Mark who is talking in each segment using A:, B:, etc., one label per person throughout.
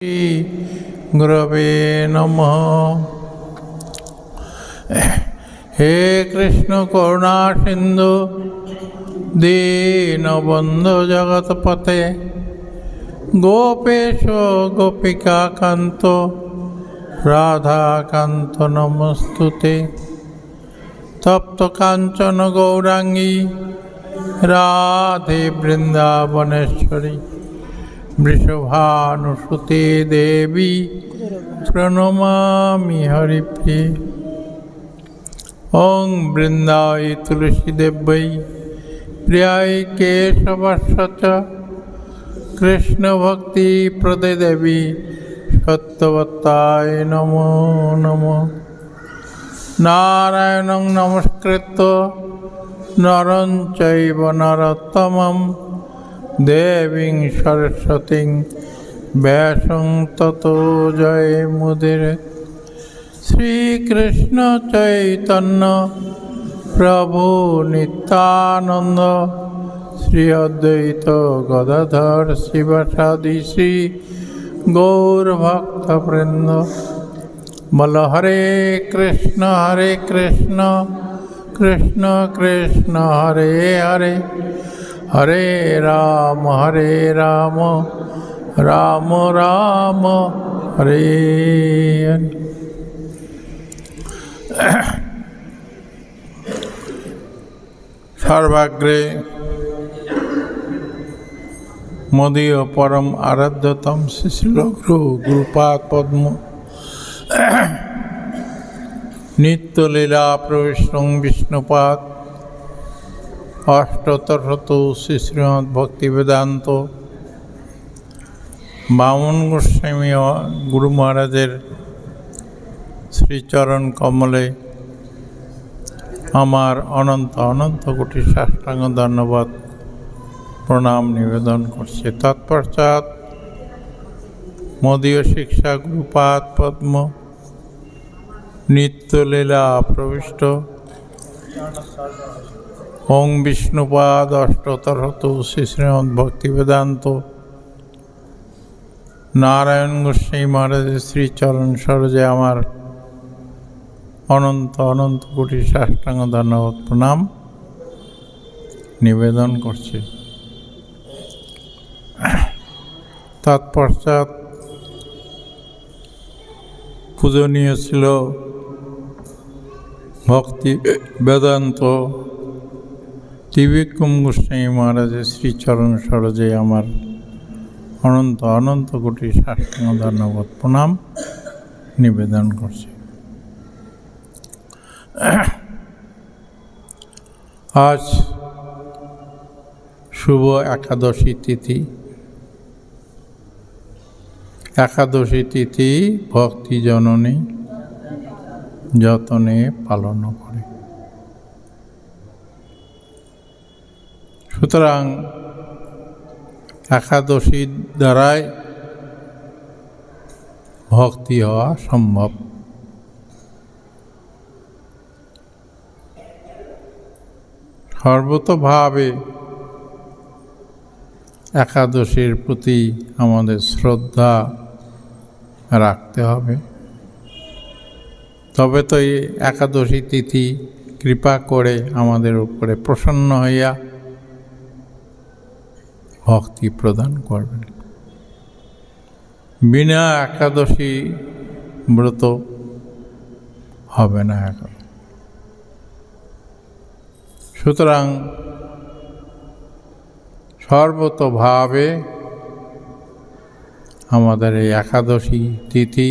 A: गुरवे नमः। हे कृष्ण करुणा सिंधु दीनबंधु जगतपते गोपेश गोपिका Kanto Radha Kanto नमस्तुते। तप्त कांचन गौरांगी राधे वृंदावनेश्वरी वृषभानुसुते देवी प्रणमामि हरिप्रिये। ओं वृंदाय तुलसीदेव्यै प्रियाय केशवस्य च कृष्ण भक्ति प्रदे देवी सत्यवत्ताय नमो नमः। नारायणं नमस्कृत्य नरं चैव नरोत्तमं देवीं सरस्वतीं व्यासं ततो जयमुदीरये। श्रीकृष्ण चैतन्य प्रभु नित्यानंद श्री अद्वैत गदाधर शिवासादि श्री गौरभक्तवृंद। बोल हरे कृष्ण कृष्ण कृष्ण हरे हरे हरे राम राम राम हरे हरे। सर्वाग्रे मदीय परम आराध्यतम शिशिल गुरुपाद पद्म नित्य लीला प्रविष्ण विष्णुपाद अष्टोत्तरशतु श्रीमद् भक्ति वेदांत बामन गोस्वामी गुरु महाराजेर श्रीचरण कमले आमार अनंत अनंत कोटि साष्टांग धन्यवाद प्रणाम निवेदन करछे। तत्पश्चात मदीय शिक्षा गुरुपाद पद्म नित्य लीला प्रविष्ट ओं विष्णुपाद अष्टोत्तरशतु श्रीमद् भक्ति वेदांत नारायण गोस्वामी महाराज श्रीचरण सरोजे आमार अनंत अनंत कोटि साष्टांग धन्यवाद प्रणाम निवेदन करछे। तत्पश्चात पूजनीय छिल भक्ति वेदांत त्रिविक्रम गोस्वामी महाराज श्रीचरण सरोजे आमार अनंत अनंत कोटि साष्टांग धन्यवाद प्रणाम निवेदन करछे। आज शुभ एकादशी तिथि। एकादशी तिथि भक्ति जननी যতনে পালন করে। সুতরাং একাদশীর দ্বারাই ভক্তি হওয়া সম্ভব। সর্বতোভাবে একাদশীর প্রতি আমাদের শ্রদ্ধা রাখতে হবে, তবে তো এই একাদশী তিথি কৃপা করে আমাদের উপরে প্রসন্ন হইয়া ভক্তি প্রদান করবেন। বিনা একাদশী ব্রত হবে না এখন। সুতরাং সর্বতোভাবে আমাদের এই একাদশী তিথি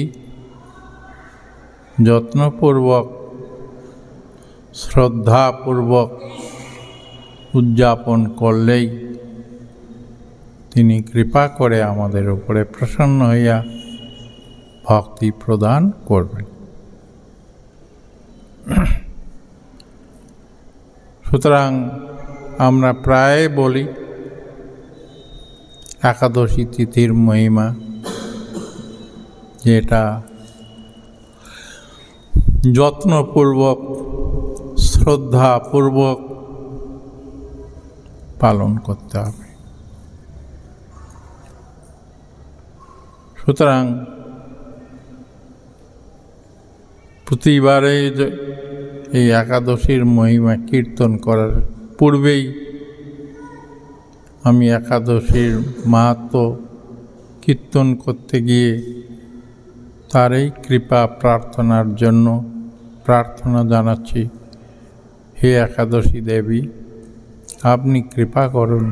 A: যত্নপূর্বক শ্রদ্ধাপূর্বক উদযাপন করলেই তিনি কৃপা করে আমাদের উপরে প্রসন্ন হইয়া ভক্তি প্রদান করবেন। সুতরাং আমরা প্রায় বলি একাদশী তিথির মহিমা, যেটা যত্নপূর্বক শ্রদ্ধাপূর্বক পালন করতে হবে। সুতরাং প্রতিবারে এই একাদশীর মহিমা কীর্তন করার পূর্বেই আমি একাদশীর মাহাত্ম্য কীর্তন করতে গিয়ে তার এই কৃপা প্রার্থনার জন্য প্রার্থনা জানাচ্ছি। হে একাদশী দেবী, আপনি কৃপা করুন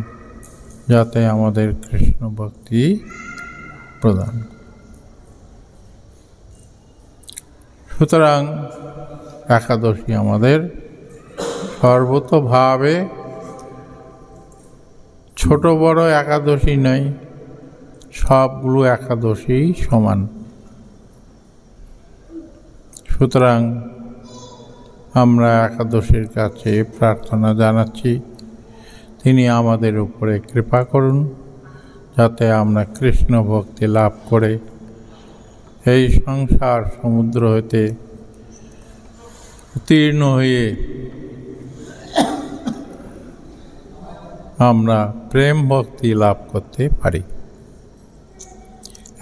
A: যাতে আমাদের কৃষ্ণ ভক্তি প্রদান। সুতরাং একাদশী আমাদের সর্বতোভাবে ছোট বড় একাদশী নয়, সবগুলো একাদশী সমান। সুতরাং আমরা একাদশীর কাছে প্রার্থনা জানাচ্ছি, তিনি আমাদের উপরে কৃপা করুন যাতে আমরা কৃষ্ণ ভক্তি লাভ করে এই সংসার সমুদ্র হইতে উত্তীর্ণ হয়ে আমরা প্রেম ভক্তি লাভ করতে পারি।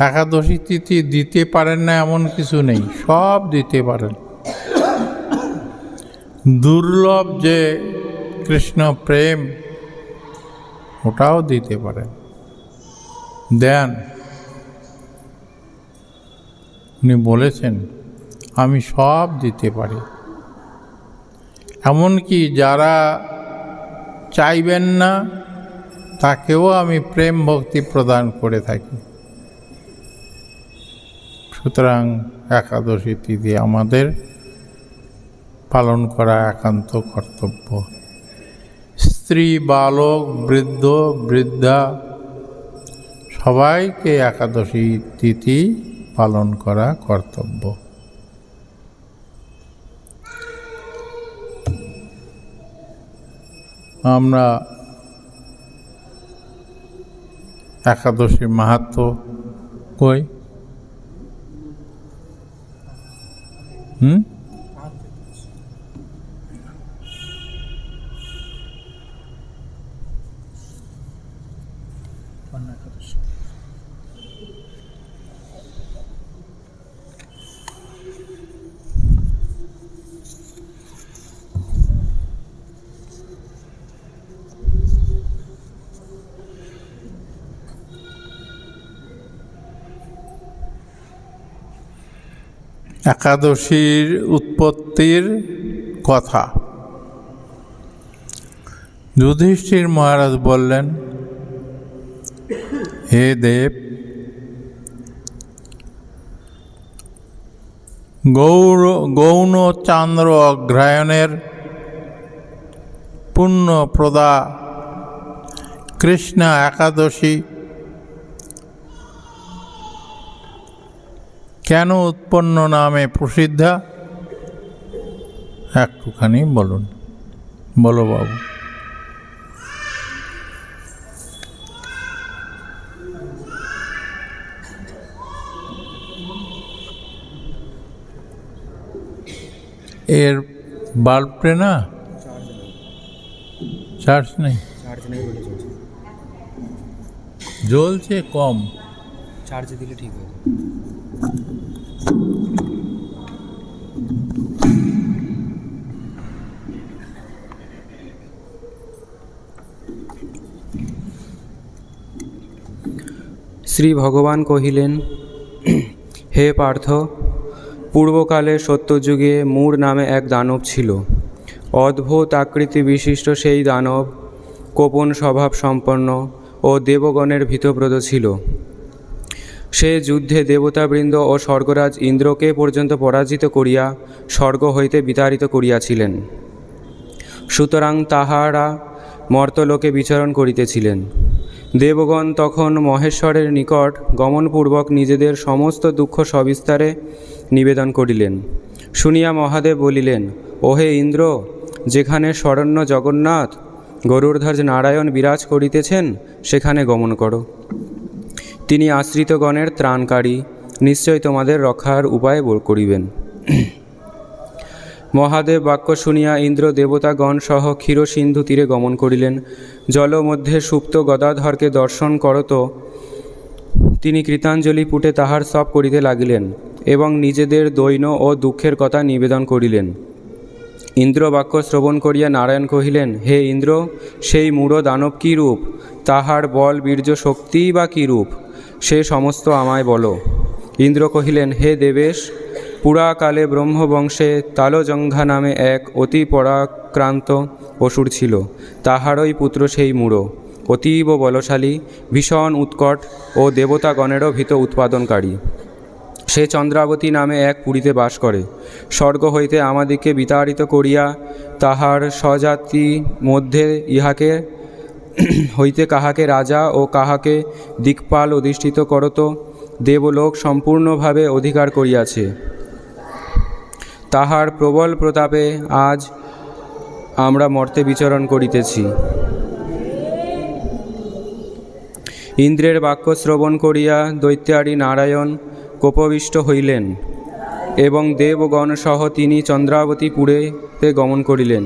A: একাদশী তিথি দিতে পারেন না এমন কিছু নেই, সব দিতে পারেন। দুর্লভ যে কৃষ্ণ প্রেম, ওটাও দিতে পারেন, দেন। উনি বলেছেন আমি সব দিতে পারি, এমনকি যারা চাইবেন না তাকেও আমি প্রেম ভক্তি প্রদান করে থাকি। সুতরাং একাদশী তিথি আমাদের পালন করা একান্ত কর্তব্য। স্ত্রী, বালক, বৃদ্ধ, বৃদ্ধা সবাইকে একাদশী তিথি পালন করা কর্তব্য। আমরা একাদশীর মাহাত্ম্য কই, একাদশীর উৎপত্তির কথা। যুধিষ্ঠির মহারাজ বললেন, হে দেব, গৌণ চান্দ্র অগ্রহায়ণের পুণ্যপ্রদা কৃষ্ণা একাদশী কেন উৎপন্ন নামে প্রসিদ্ধা? একটুখানি বলুন, বলো বাবু। এর বাল্বটা না চার্জ নেই, জ্বলছে কম,
B: চার্জ দিলে ঠিক হবে। শ্রী ভগবান কহিলেন, হে পার্থ, পূর্বকালে সত্যযুগে মূঢ় নামে এক দানব ছিল। অদ্ভুত আকৃতি বিশিষ্ট সেই দানব কোপন স্বভাব সম্পন্ন ও দেবগণের ভীতপ্রদ ছিল। সে যুদ্ধে দেবতাবৃন্দ ও স্বর্গরাজ ইন্দ্রকে পর্যন্ত পরাজিত করিয়া স্বর্গ হইতে বিতাড়িত করিয়াছিলেন। সুতরাং তাহারা মর্তলোকে বিচরণ করিতেছিলেন। দেবগণ তখন মহেশ্বরের নিকট গমনপূর্বক নিজেদের সমস্ত দুঃখ সবিস্তারে নিবেদন করিলেন। শুনিয়া মহাদেব বলিলেন, ওহে ইন্দ্র, যেখানে শরণ্য জগন্নাথ গরুড়ধ্বজ নারায়ণ বিরাজ করিতেছেন সেখানে গমন করো। তিনি আশ্রিতগণের ত্রাণকারী, নিশ্চয় তোমাদের রক্ষার উপায় করিবেন। মহাদেব বাক্য শুনিয়া ইন্দ্র দেবতাগণ সহ ক্ষীরসিন্ধু তীরে গমন করিলেন। জলমধ্যে সুপ্ত গদাধরকে দর্শন করত তিনি কৃতাঞ্জলি পুটে তাহার সব করিতে লাগিলেন এবং নিজেদের দৈন্য ও দুঃখের কথা নিবেদন করিলেন। ইন্দ্র বাক্য শ্রবণ করিয়া নারায়ণ কহিলেন, হে ইন্দ্র, সেই মূঢ় দানব কী রূপ, তাহার বল বীর্য শক্তিই বা কী রূপ, সে সমস্ত আমায় বলো। ইন্দ্র কহিলেন, হে দেবেশ, পুরাকালে ব্রহ্মবংশে তালজঙ্ঘা নামে এক অতি পরাক্রান্ত অসুর ছিল। তাহারই পুত্র সেই মূঢ়, অতীব বলশালী, ভীষণ উৎকট ও দেবতাগণেরও ভীত উৎপাদনকারী। সে চন্দ্রাবতী নামে এক পুরীতে বাস করে। স্বর্গ হইতে আমাদিগকে বিতাড়িত করিয়া তাহার স্বজাতি মধ্যে ইহাকে হইতে কাহাকে রাজা ও কাহাকে দিক্পাল অধিষ্ঠিত করত দেবলোক সম্পূর্ণভাবে অধিকার করিয়াছে। তাহার প্রবল প্রতাপে আজ আমরা মর্তে বিচরণ করিতেছি। ইন্দ্রের বাক্য শ্রবণ করিয়া দৈত্যারী নারায়ণ কোপবিষ্ট হইলেন এবং দেবগণ সহ তিনি চন্দ্রাবতীপুরেতে গমন করিলেন।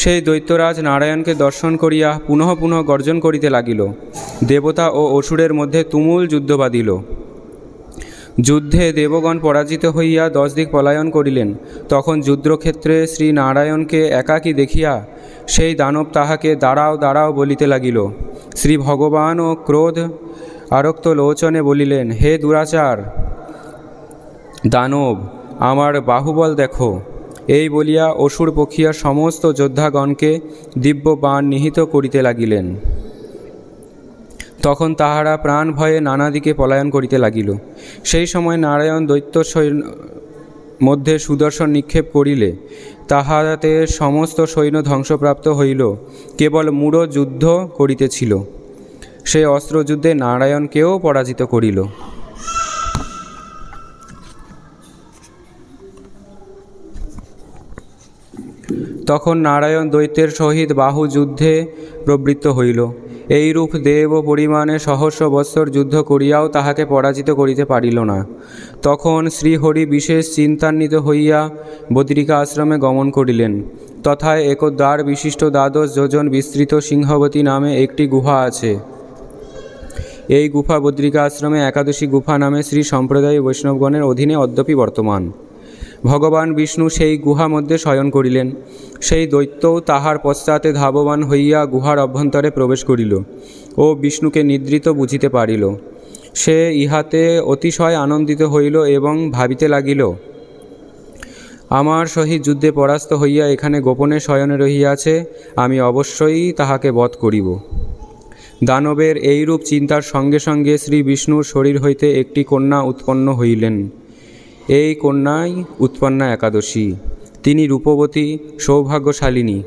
B: সেই দৈত্যরাজ নারায়ণকে দর্শন করিয়া পুনঃ পুনঃ গর্জন করিতে লাগিল। দেবতা ও অসুরের মধ্যে তুমুল যুদ্ধ বাধিল। যুদ্ধে দেবগণ পরাজিত হইয়া 10 দিক পলায়ন করিলেন। তখন যুদ্ধক্ষেত্রে শ্রী নারায়ণকে একাকী দেখিয়া সেই দানব তাহাকে দাঁড়াও দাঁড়াও বলিতে লাগিল। শ্রী ভগবান ও ক্রোধ আরক্ত লোচনে বলিলেন, হে দুরাচার দানব, আমার বাহুবল দেখো। এই বলিয়া অসুর পক্ষিয়া সমস্ত যোদ্ধাগণকে দিব্য বাণ নিহিত করিতে লাগিলেন। তখন তাহারা প্রাণ ভয়ে নানা দিকে পলায়ন করিতে লাগিল। সেই সময় নারায়ণ দৈত্য মধ্যে সুদর্শন নিক্ষেপ করিলে তাহাতে সমস্ত সৈন্য ধ্বংসপ্রাপ্ত হইল। কেবল মূঢ় যুদ্ধ করিতেছিল। সেই অস্ত্রযুদ্ধে নারায়ণকেও পরাজিত করিল। তখন নারায়ণ দৈত্যের সহিত বাহু যুদ্ধে প্রবৃত্ত হইল। এইরূপ দেব পরিমাণে সহস্র বৎসর যুদ্ধ করিয়াও তাহাকে পরাজিত করিতে পারিল না। তখন শ্রীহরি বিশেষ চিন্তান্বিত হইয়া বদ্রিকা আশ্রমে গমন করিলেন। তথায় একদ্বার বিশিষ্ট 12 যোজন বিস্তৃত সিংহবতী নামে একটি গুহা আছে। এই গুফা বদ্রিকা আশ্রমে একাদশী গুফা নামে শ্রী সম্প্রদায় বৈষ্ণবগণের অধীনে অদ্যপি বর্তমান। ভগবান বিষ্ণু সেই গুহা মধ্যে শয়ন করিলেন। সেই দৈত্যও তাহার পশ্চাতে ধাবমান হইয়া গুহার অভ্যন্তরে প্রবেশ করিল ও বিষ্ণুকে নিদ্রিত বুঝিতে পারিল। সে ইহাতে অতিশয় আনন্দিত হইল এবং ভাবিতে লাগিল, আমার সহিত যুদ্ধে পরাস্ত হইয়া এখানে গোপনে শয়নে রহিয়াছে, আমি অবশ্যই তাহাকে বধ করিব। দানবের এইরূপ চিন্তার সঙ্গে সঙ্গে শ্রী বিষ্ণুর শরীর হইতে একটি কন্যা উৎপন্ন হইলেন। এই কন্যাই উৎপন্না একাদশী। তিনি রূপবতী, সৌভাগ্যশালিনী,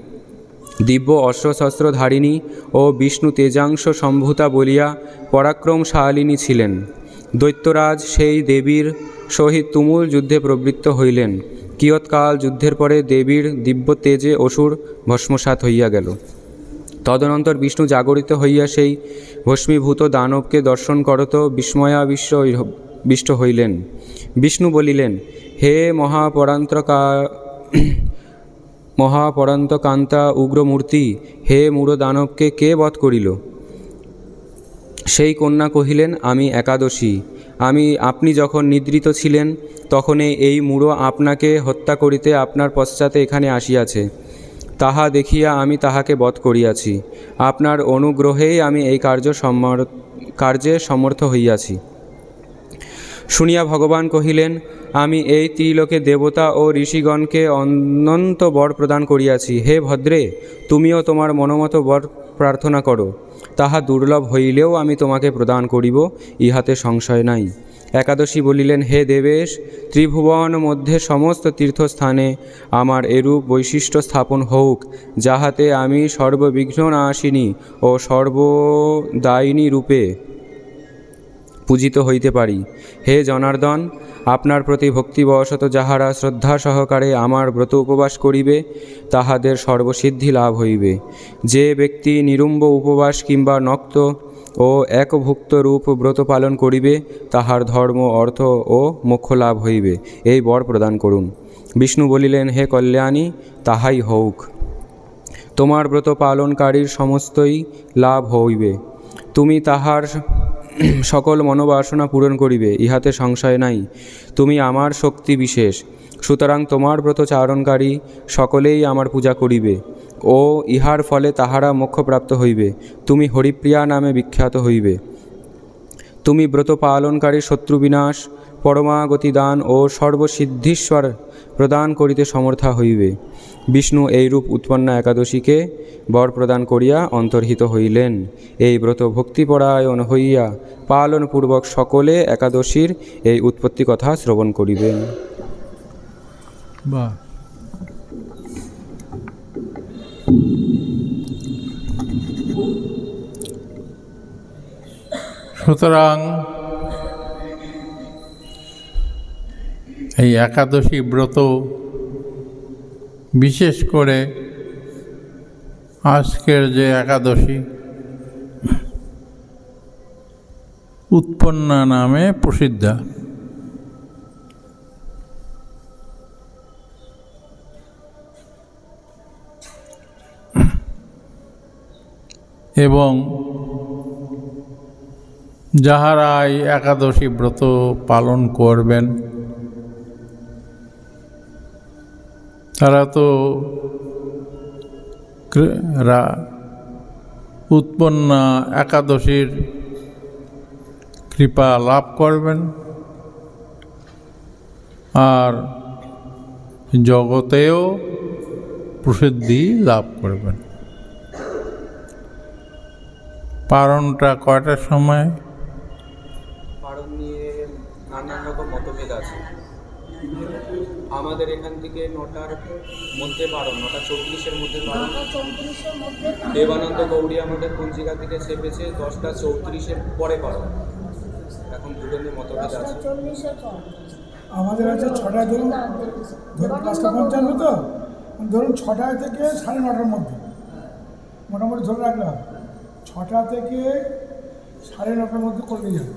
B: দিব্য অস্ত্রশস্ত্রধারিণী ও বিষ্ণু তেজাংশ সম্ভূতা বলিয়া পরাক্রমশালিনী ছিলেন। দৈত্যরাজ সেই দেবীর সহিত তুমুল যুদ্ধে প্রবৃত্ত হইলেন। কিয়ৎকাল যুদ্ধের পরে দেবীর দিব্য তেজে অসুর ভস্মসাৎ হইয়া গেল। তদনন্তর বিষ্ণু জাগরিত হইয়া সেই ভস্মীভূত দানবকে দর্শন করত বিস্ময়াবিষ্ট হইলেন। বিষ্ণু বলিলেন, হে মহাপরান্তকান্তা উগ্রমূর্তি, হে মূঢ় দানবকে কে বধ করিল? সেই কন্যা কহিলেন, আমি একাদশী। আপনি যখন নিদ্রিত ছিলেন তখনই এই মূঢ় আপনাকে হত্যা করিতে আপনার পশ্চাতে এখানে আসিয়াছে। তাহা দেখিয়া আমি তাহাকে বধ করিয়াছি। আপনার অনুগ্রহেই আমি এই কার্যে সমর্থ হইয়াছি। শুনিয়া ভগবান কহিলেন, আমি এই ত্রিলোকে দেবতা ও ঋষিগণকে অনন্ত বর প্রদান করিয়াছি। হে ভদ্রে, তুমিও তোমার মনোমত বর প্রার্থনা করো, তাহা দুর্লভ হইলেও আমি তোমাকে প্রদান করিব, ইহাতে সংশয় নাই। একাদশী বলিলেন, হে দেবেশ, ত্রিভুবন মধ্যে সমস্ত তীর্থস্থানে আমার এরূপ বৈশিষ্ট্য স্থাপন হউক, যাহাতে আমি সর্ববিঘ্ননাশিনী ও সর্বদায়িনী রূপে পূজিত হইতে পারি। হে জনার্দন, আপনার প্রতি ভক্তিবশত যাহারা শ্রদ্ধা সহকারে আমার ব্রত উপবাস করিবে, তাহাদের সর্বসিদ্ধি লাভ হইবে। যে ব্যক্তি নিরুম্ব উপবাস কিংবা নক্ত ও একভুক্ত রূপ ব্রত পালন করিবে, তাহার ধর্ম, অর্থ ও মোক্ষ লাভ হইবে। এই বর প্রদান করুন। বিষ্ণু বলিলেন, হে কল্যাণী, তাহাই হউক। তোমার ব্রত পালনকারীর সমস্তই লাভ হইবে। তুমি তাহার সকল মনোবাসনা পূরণ করিবে, ইহাতে সংশয় নাই। তুমি আমার শক্তি বিশেষ, সুতরাং তোমার ব্রত চারণকারী সকলেই আমার পূজা করিবে ও ইহার ফলে তাহারা মোক্ষপ্রাপ্ত হইবে। তুমি হরিপ্রিয়া নামে বিখ্যাত হইবে। তুমি ব্রত পালনকারী শত্রু বিনাশ, পরমাগতি দান ও সর্বসিদ্ধীশ্বর প্রদান করিতে সমর্থা হইবে। বিষ্ণু এইরূপ উৎপন্না একাদশীকে বর প্রদান করিয়া অন্তর্হিত হইলেন। এই ব্রত ভক্তিপরায়ণ হইয়া পালনপূর্বক সকলে একাদশীর এই উৎপত্তি কথা শ্রবণ করিবেন।
A: বাহ, সুতরাং এই একাদশী ব্রত বিশেষ করে আজকের যে একাদশী উৎপন্না নামে প্রসিদ্ধ। এবং যাহারা এই একাদশী ব্রত পালন করবেন তারা তো উৎপন্না একাদশীর কৃপা লাভ করবেন আর জগতেও প্রসিদ্ধি লাভ করবেন। পালনটা কয়টার সময়?
B: পালন নিয়ে নানান রকম মতভেদ আছে। আমাদের এখান থেকে 9টার মধ্যে পালন, 9:34-এর মধ্যে পালন। দেবানন্দ গৌড়ী আমাদের পঞ্জিকা থেকে চেপেছে 10:34-এর পরে পালন। এখন দুজনের মতভেদ আছে।
C: আমাদের আছে 6টায়, ধরুন 5:55 তো, ধরুন 6টায় থেকে 9:30-এর মধ্যে মোটামুটি ধরে রাখলাম। 6টা থেকে 9:30-এর মধ্যে করতে যাবে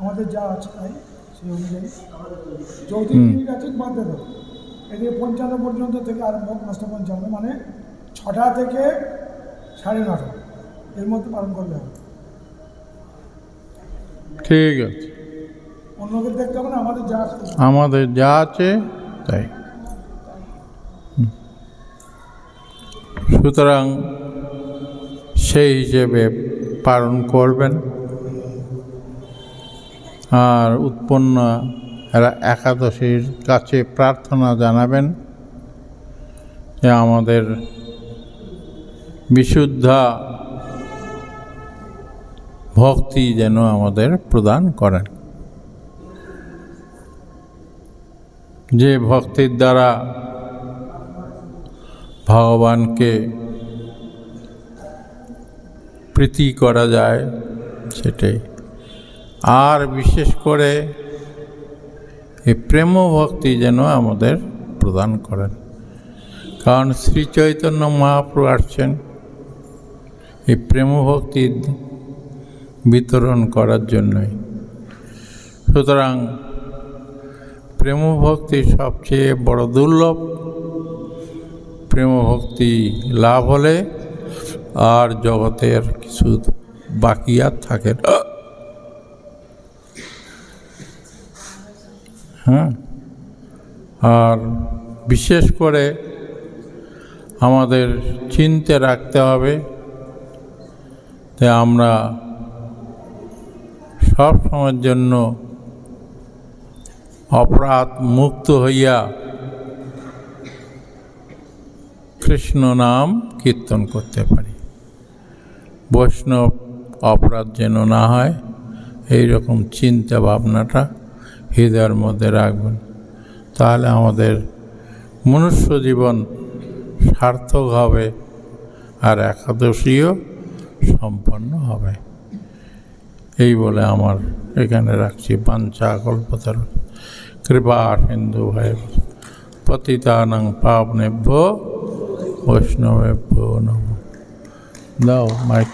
C: আমাদের যা আছে তাই সেই অনুযায়ী 34 মিনিট আছে বাদে দেবো। এদিকে 55 পর্যন্ত থেকে আরম্ভ, 5:55 মানে 6টা থেকে 9:30 এর মধ্যে পালন করলে হবে।
A: ঠিক আছে,
C: অন্যকে দেখতে হবে না, আমাদের যা আছে
A: আমাদের যা আছে তাই। সুতরাং সেই হিসেবে পালন করবেন। আর উৎপন্ন একাদশীর কাছে প্রার্থনা জানাবেন যে আমাদের বিশুদ্ধ ভক্তি যেন আমাদের প্রদান করেন, যে ভক্তির দ্বারা ভগবানকে প্রীতি করা যায় সেটাই। আর বিশেষ করে এই প্রেম ভক্তি যেন আমাদের প্রদান করেন, কারণ শ্রী চৈতন্য মহাপ্রভু আসছেন এই প্রেম ভক্তি বিতরণ করার জন্যই। সুতরাং প্রেম ভক্তি সবচেয়ে বড় দুর্লভ। প্রেম ভক্তি লাভ হলে আর জগতের কিছু বাকি আর থাকে না। হ্যাঁ, আর বিশেষ করে আমাদের চিন্তা রাখতে হবে যে আমরা সব সময়ের জন্য অপরাধ মুক্ত হইয়া কৃষ্ণ নাম কীর্তন করতে পারি। বৈষ্ণব অপরাধ যেন না হয়, এই রকম চিন্তা ভাবনাটা হৃদয়ের মধ্যে রাখবেন। তাহলে আমাদের মনুষ্য জীবন সার্থক হবে আর একাদশীও সম্পন্ন হবে। এই বলে আমার এখানে রাখছি। বাঞ্ছা কল্পতরু কৃপা সিন্ধু ভয় পতিতানাং পাবনেভ্যো বৈষ্ণবেভ্যো নমঃ। দাও মাইক।